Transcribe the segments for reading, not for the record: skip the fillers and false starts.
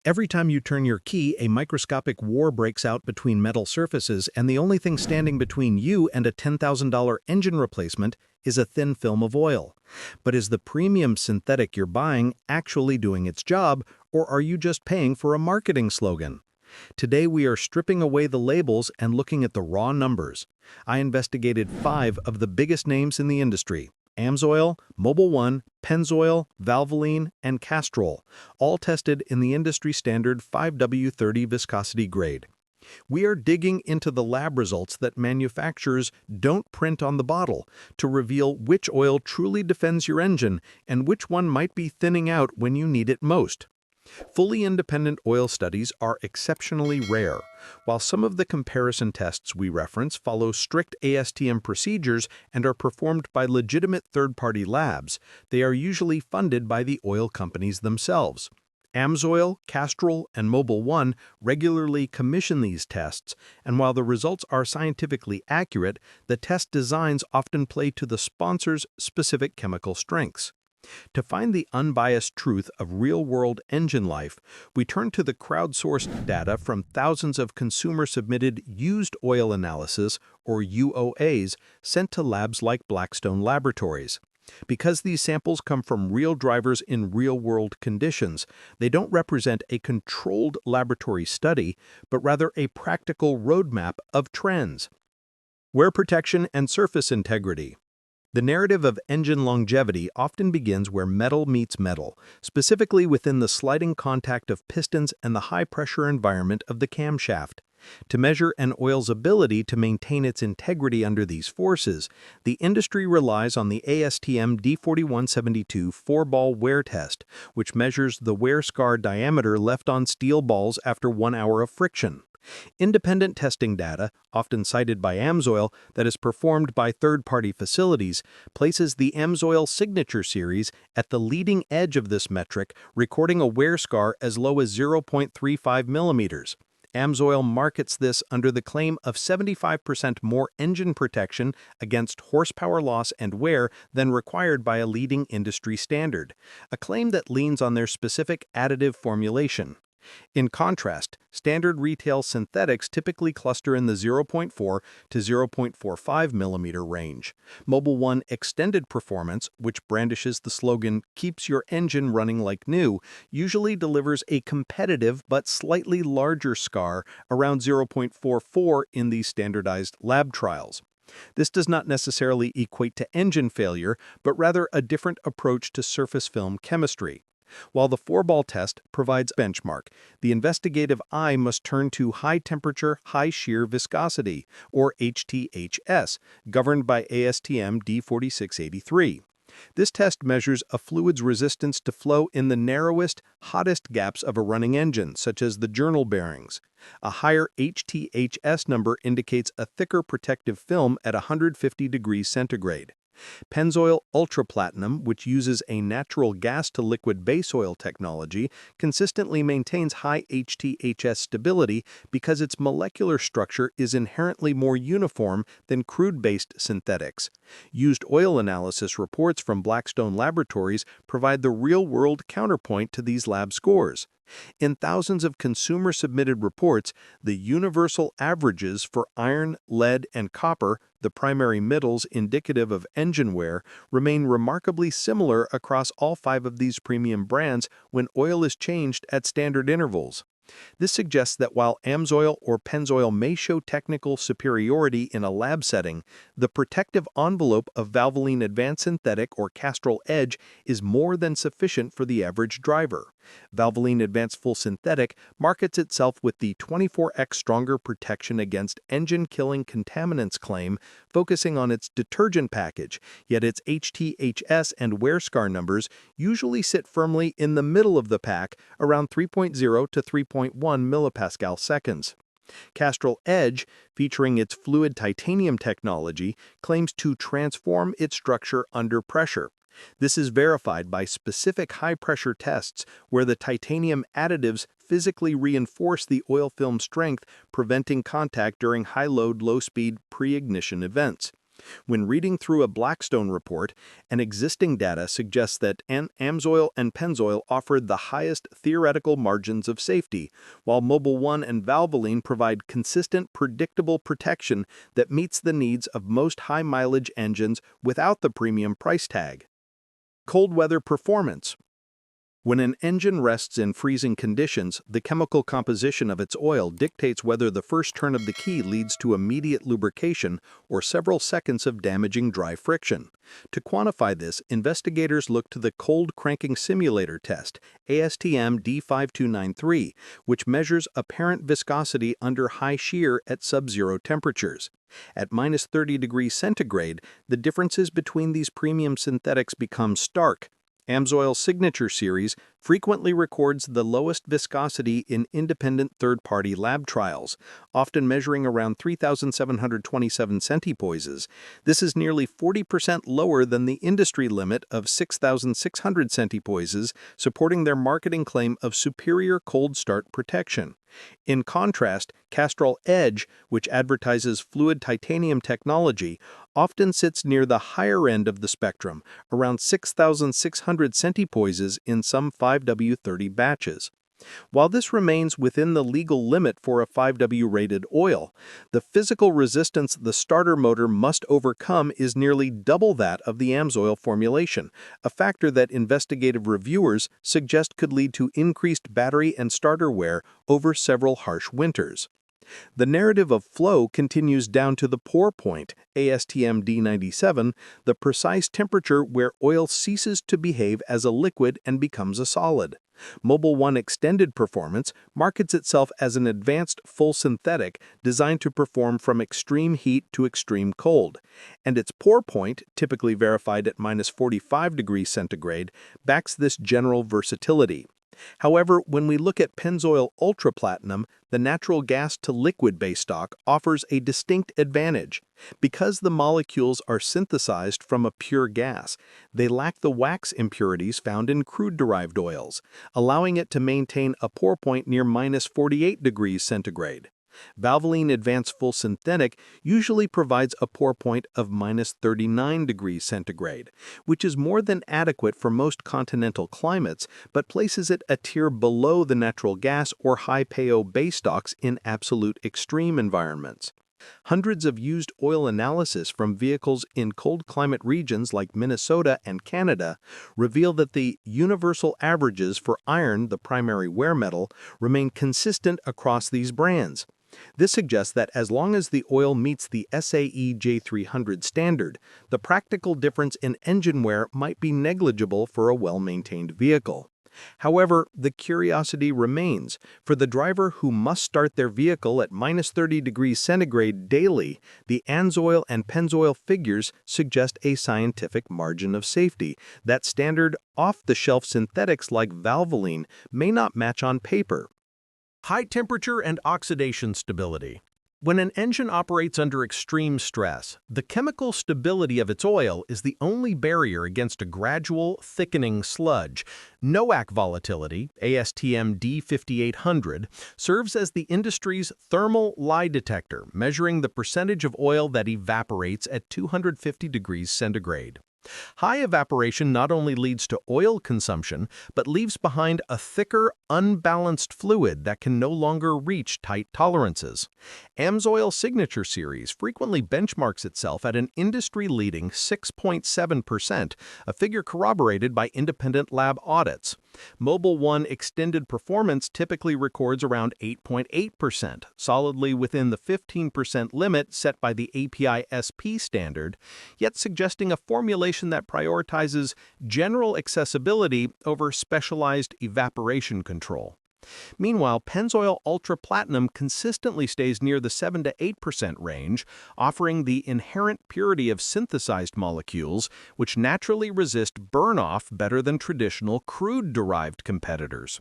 Every time you turn your key, a microscopic war breaks out between metal surfaces, and the only thing standing between you and a $10,000 engine replacement is a thin film of oil. But is the premium synthetic you're buying actually doing its job, or are you just paying for a marketing slogan? Today we are stripping away the labels and looking at the raw numbers. I investigated 5 of the biggest names in the industry: Amsoil, Mobil, Pennzoil, Valvoline, and Castrol, all tested in the industry standard 5W30 viscosity grade. We are digging into the lab results that manufacturers don't print on the bottle to reveal which oil truly defends your engine and which one might be thinning out when you need it most. Fully independent oil studies are exceptionally rare. While some of the comparison tests we reference follow strict ASTM procedures and are performed by legitimate third-party labs, they are usually funded by the oil companies themselves. Amsoil, Castrol, and Mobil regularly commission these tests, and while the results are scientifically accurate, the test designs often play to the sponsor's specific chemical strengths. To find the unbiased truth of real-world engine life, we turn to the crowdsourced data from thousands of consumer-submitted used oil analysis, or UOAs, sent to labs like Blackstone Laboratories. Because these samples come from real drivers in real-world conditions, they don't represent a controlled laboratory study, but rather a practical roadmap of trends. Wear protection and surface integrity. The narrative of engine longevity often begins where metal meets metal, specifically within the sliding contact of pistons and the high-pressure environment of the camshaft. To measure an oil's ability to maintain its integrity under these forces, the industry relies on the ASTM D4172 4-ball wear test, which measures the wear scar diameter left on steel balls after 1 hour of friction. Independent testing data, often cited by Amsoil, that is performed by third-party facilities, places the Amsoil Signature Series at the leading edge of this metric, recording a wear scar as low as 0.35 millimeters. Amsoil markets this under the claim of 75% more engine protection against horsepower loss and wear than required by a leading industry standard, a claim that leans on their specific additive formulation. In contrast, standard retail synthetics typically cluster in the 0.4 to 0.45 millimeter range. Mobil Extended Performance, which brandishes the slogan "keeps your engine running like new," usually delivers a competitive but slightly larger scar around 0.44 in these standardized lab trials. This does not necessarily equate to engine failure, but rather a different approach to surface film chemistry. While the 4-ball test provides a benchmark, the investigative eye must turn to high-temperature, high-shear viscosity, or HTHS, governed by ASTM D4683. This test measures a fluid's resistance to flow in the narrowest, hottest gaps of a running engine, such as the journal bearings. A higher HTHS number indicates a thicker protective film at 150 degrees centigrade. Pennzoil Ultra Platinum, which uses a natural gas-to-liquid base oil technology, consistently maintains high HTHS stability because its molecular structure is inherently more uniform than crude-based synthetics. Used oil analysis reports from Blackstone Laboratories provide the real-world counterpoint to these lab scores. In thousands of consumer-submitted reports, the universal averages for iron, lead, and copper, the primary metals indicative of engine wear, remain remarkably similar across all 5 of these premium brands when oil is changed at standard intervals. This suggests that while Amsoil or Pennzoil may show technical superiority in a lab setting, the protective envelope of Valvoline Advanced Synthetic or Castrol Edge is more than sufficient for the average driver. Valvoline Advanced Full Synthetic markets itself with the 24x stronger protection against engine-killing contaminants claim, focusing on its detergent package, yet its HTHS and wear scar numbers usually sit firmly in the middle of the pack, around 3.0 to 3.1 millipascal seconds. Castrol Edge, featuring its fluid titanium technology, claims to transform its structure under pressure. This is verified by specific high-pressure tests where the titanium additives physically reinforce the oil film strength, preventing contact during high-load, low-speed pre-ignition events. When reading through a Blackstone report, an existing data suggests that Amsoil and Pennzoil offered the highest theoretical margins of safety, while Mobil 1 and Valvoline provide consistent, predictable protection that meets the needs of most high-mileage engines without the premium price tag. Cold weather performance. When an engine rests in freezing conditions, the chemical composition of its oil dictates whether the first turn of the key leads to immediate lubrication or several seconds of damaging dry friction. To quantify this, investigators look to the Cold Cranking Simulator test, ASTM D5293, which measures apparent viscosity under high shear at sub-zero temperatures. At minus 30 degrees centigrade, the differences between these premium synthetics become stark. Amsoil Signature Series frequently records the lowest viscosity in independent third-party lab trials, often measuring around 3,727 centipoises. This is nearly 40% lower than the industry limit of 6,600 centipoises, supporting their marketing claim of superior cold start protection. In contrast, Castrol Edge, which advertises fluid titanium technology, often sits near the higher end of the spectrum, around 6,600 centipoises in some 5W30 batches. While this remains within the legal limit for a 5W-rated oil, the physical resistance the starter motor must overcome is nearly double that of the Amsoil formulation, a factor that investigative reviewers suggest could lead to increased battery and starter wear over several harsh winters. The narrative of flow continues down to the pour point, ASTM D97, the precise temperature where oil ceases to behave as a liquid and becomes a solid. Mobil 1 Extended Performance markets itself as an advanced full synthetic designed to perform from extreme heat to extreme cold, and its pour point, typically verified at minus 45 degrees centigrade, backs this general versatility. However, when we look at Pennzoil Ultra Platinum, the natural gas-to-liquid base stock offers a distinct advantage. Because the molecules are synthesized from a pure gas, they lack the wax impurities found in crude-derived oils, allowing it to maintain a pour point near minus 48 degrees centigrade. Valvoline Advanced Full Synthetic usually provides a pour point of minus 39 degrees centigrade, which is more than adequate for most continental climates, but places it a tier below the natural gas or high PAO base stocks in absolute extreme environments. Hundreds of used oil analysis from vehicles in cold climate regions like Minnesota and Canada reveal that the universal averages for iron, the primary wear metal, remain consistent across these brands. This suggests that as long as the oil meets the SAE J300 standard, the practical difference in engine wear might be negligible for a well-maintained vehicle. However, the curiosity remains. For the driver who must start their vehicle at minus 30 degrees centigrade daily, the Amsoil and Pennzoil figures suggest a scientific margin of safety that standard off-the-shelf synthetics like Valvoline may not match on paper. High temperature and oxidation stability. When an engine operates under extreme stress, the chemical stability of its oil is the only barrier against a gradual, thickening sludge. NOAC volatility, ASTM D5800, serves as the industry's thermal lie detector, measuring the percentage of oil that evaporates at 250 degrees centigrade. High evaporation not only leads to oil consumption, but leaves behind a thicker, unbalanced fluid that can no longer reach tight tolerances. Amsoil Signature Series frequently benchmarks itself at an industry-leading 6.7%, a figure corroborated by independent lab audits. Mobil 1 Extended Performance typically records around 8.8%, solidly within the 15% limit set by the API-SP standard, yet suggesting a formulation that prioritizes general accessibility over specialized evaporation control. Meanwhile, Pennzoil Ultra Platinum consistently stays near the 7 to 8% range, offering the inherent purity of synthesized molecules, which naturally resist burn-off better than traditional crude-derived competitors.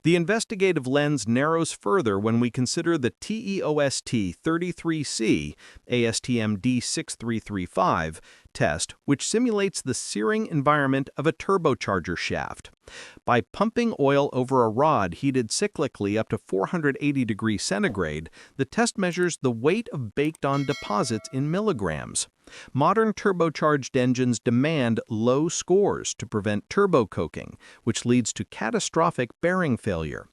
The investigative lens narrows further when we consider the TEOST 33C, ASTM D6335, test, which simulates the searing environment of a turbocharger shaft. By pumping oil over a rod heated cyclically up to 480 degrees centigrade, the test measures the weight of baked-on deposits in milligrams. Modern turbocharged engines demand low scores to prevent turbocoking, which leads to catastrophic bearing failure.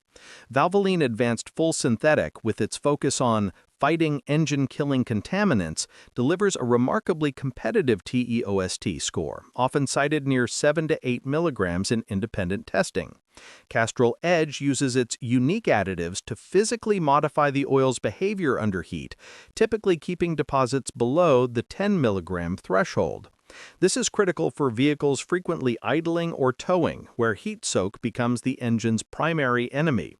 Valvoline Advanced Full Synthetic, with its focus on fighting engine-killing contaminants, delivers a remarkably competitive TEOST score, often cited near 7 to 8 milligrams in independent testing. Castrol Edge uses its unique additives to physically modify the oil's behavior under heat, typically keeping deposits below the 10 milligram threshold. This is critical for vehicles frequently idling or towing, where heat soak becomes the engine's primary enemy.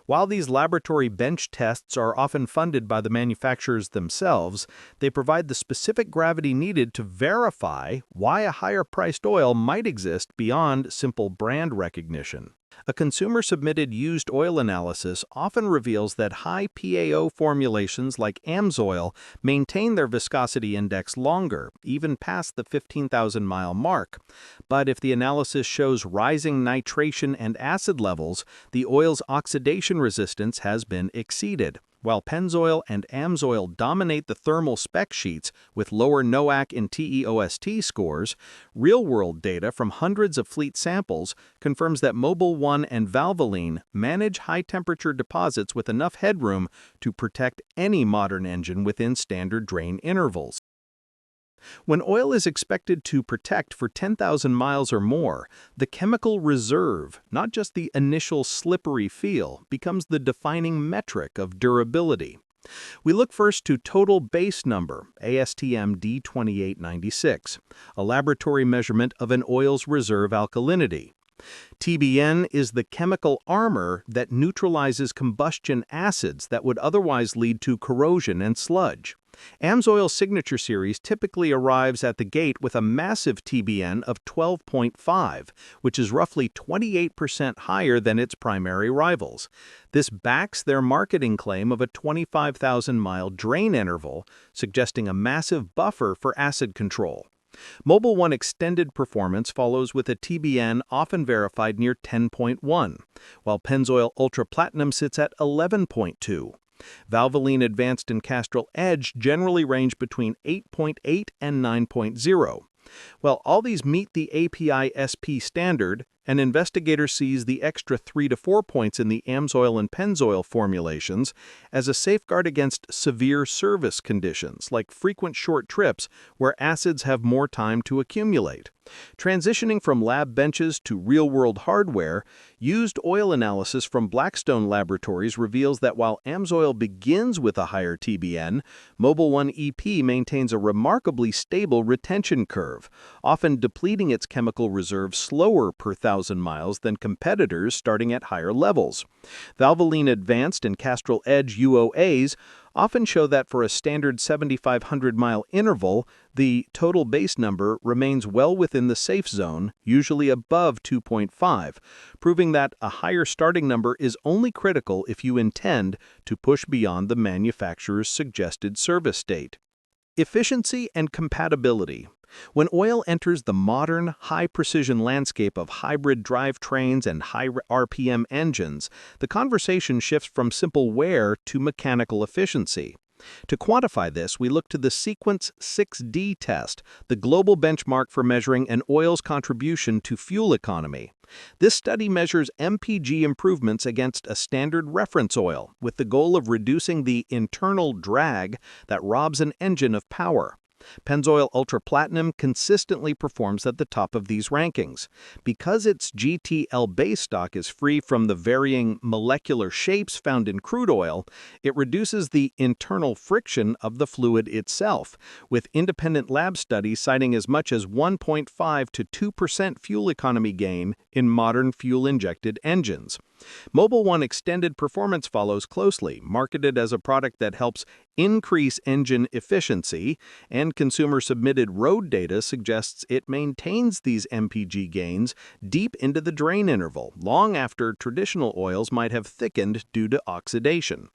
While these laboratory bench tests are often funded by the manufacturers themselves, they provide the specific gravity needed to verify why a higher-priced oil might exist beyond simple brand recognition. A consumer-submitted used oil analysis often reveals that high PAO formulations like Amsoil maintain their viscosity index longer, even past the 15,000-mile mark. But if the analysis shows rising nitration and acid levels, the oil's oxidation resistance has been exceeded. While Pennzoil and Amsoil dominate the thermal spec sheets with lower NOAC and TEOST scores, real-world data from hundreds of fleet samples confirms that Mobil 1 and Valvoline manage high-temperature deposits with enough headroom to protect any modern engine within standard drain intervals. When oil is expected to protect for 10,000 miles or more, the chemical reserve, not just the initial slippery feel, becomes the defining metric of durability. We look first to total base number, ASTM D2896, a laboratory measurement of an oil's reserve alkalinity. TBN is the chemical armor that neutralizes combustion acids that would otherwise lead to corrosion and sludge. Amsoil's signature series typically arrives at the gate with a massive TBN of 12.5, which is roughly 28% higher than its primary rivals. This backs their marketing claim of a 25,000-mile drain interval, suggesting a massive buffer for acid control. Mobil 1 Extended Performance follows with a TBN often verified near 10.1, while Pennzoil Ultra Platinum sits at 11.2. Valvoline Advanced and Castrol Edge generally range between 8.8 and 9.0. While all these meet the API SP standard, an investigator sees the extra 3 to 4 points in the Amsoil and Pennzoil formulations as a safeguard against severe service conditions like frequent short trips where acids have more time to accumulate. Transitioning from lab benches to real-world hardware, used oil analysis from Blackstone Laboratories reveals that while Amsoil begins with a higher TBN, Mobil 1 EP maintains a remarkably stable retention curve, often depleting its chemical reserve slower per 1,000 miles than competitors starting at higher levels. Valvoline Advanced and Castrol Edge UOAs often show that for a standard 7,500-mile interval, the total base number remains well within the safe zone, usually above 2.5, proving that a higher starting number is only critical if you intend to push beyond the manufacturer's suggested service state. Efficiency and compatibility. When oil enters the modern, high-precision landscape of hybrid drivetrains and high RPM engines, the conversation shifts from simple wear to mechanical efficiency. To quantify this, we look to the Sequence 6D test, the global benchmark for measuring an oil's contribution to fuel economy. This study measures MPG improvements against a standard reference oil, with the goal of reducing the internal drag that robs an engine of power. Pennzoil Ultra Platinum consistently performs at the top of these rankings. Because its GTL base stock is free from the varying molecular shapes found in crude oil, it reduces the internal friction of the fluid itself, with independent lab studies citing as much as 1.5 to 2% fuel economy gain in modern fuel-injected engines. Mobil 1 Extended Performance follows closely, marketed as a product that helps increase engine efficiency, and consumer-submitted road data suggests it maintains these MPG gains deep into the drain interval, long after traditional oils might have thickened due to oxidation.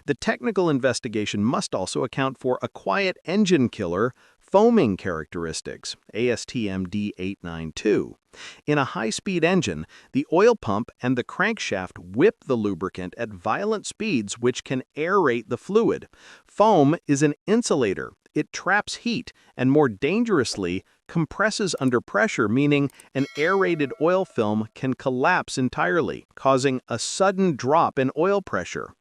The technical investigation must also account for a quiet engine killer, foaming characteristics, ASTM D892. In a high-speed engine, the oil pump and the crankshaft whip the lubricant at violent speeds which can aerate the fluid. Foam is an insulator. It traps heat and, more dangerously, compresses under pressure, meaning an aerated oil film can collapse entirely, causing a sudden drop in oil pressure.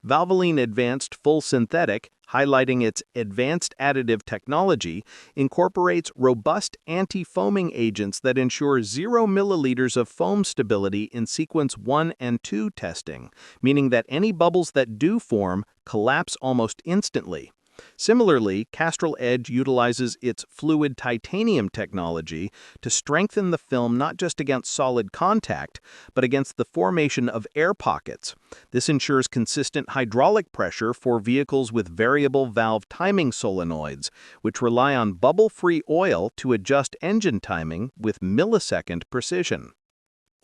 Valvoline Advanced Full Synthetic, highlighting its advanced additive technology, incorporates robust anti-foaming agents that ensure 0 milliliters of foam stability in sequence 1 and 2 testing, meaning that any bubbles that do form collapse almost instantly. Similarly, Castrol Edge utilizes its fluid titanium technology to strengthen the film not just against solid contact, but against the formation of air pockets. This ensures consistent hydraulic pressure for vehicles with variable valve timing solenoids, which rely on bubble-free oil to adjust engine timing with millisecond precision.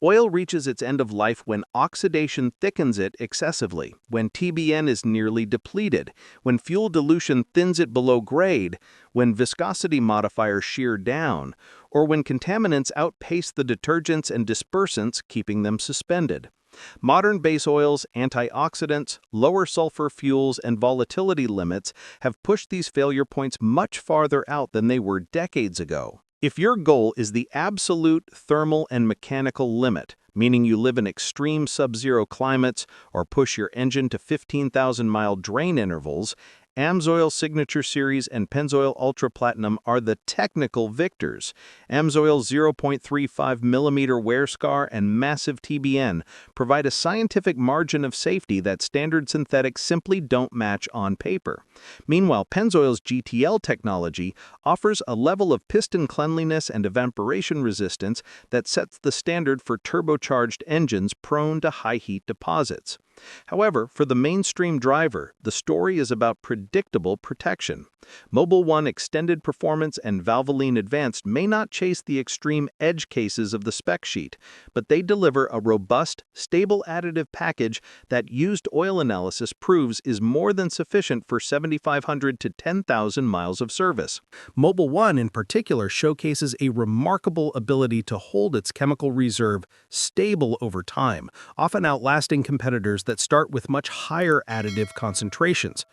Oil reaches its end of life when oxidation thickens it excessively, when TBN is nearly depleted, when fuel dilution thins it below grade, when viscosity modifiers shear down, or when contaminants outpace the detergents and dispersants, keeping them suspended. Modern base oils, antioxidants, lower sulfur fuels, and volatility limits have pushed these failure points much farther out than they were decades ago. If your goal is the absolute thermal and mechanical limit, meaning you live in extreme sub-zero climates or push your engine to 15,000-mile drain intervals, Amsoil Signature Series and Pennzoil Ultra Platinum are the technical victors. Amsoil's 0.35mm wear scar and massive TBN provide a scientific margin of safety that standard synthetics simply don't match on paper. Meanwhile, Pennzoil's GTL technology offers a level of piston cleanliness and evaporation resistance that sets the standard for turbocharged engines prone to high heat deposits. However, for the mainstream driver, the story is about predictable protection. Mobil 1 Extended Performance and Valvoline Advanced may not chase the extreme edge cases of the spec sheet, but they deliver a robust, stable additive package that used oil analysis proves is more than sufficient for 7,500 to 10,000 miles of service. Mobil 1 in particular showcases a remarkable ability to hold its chemical reserve stable over time, often outlasting competitors that start with much higher additive concentrations.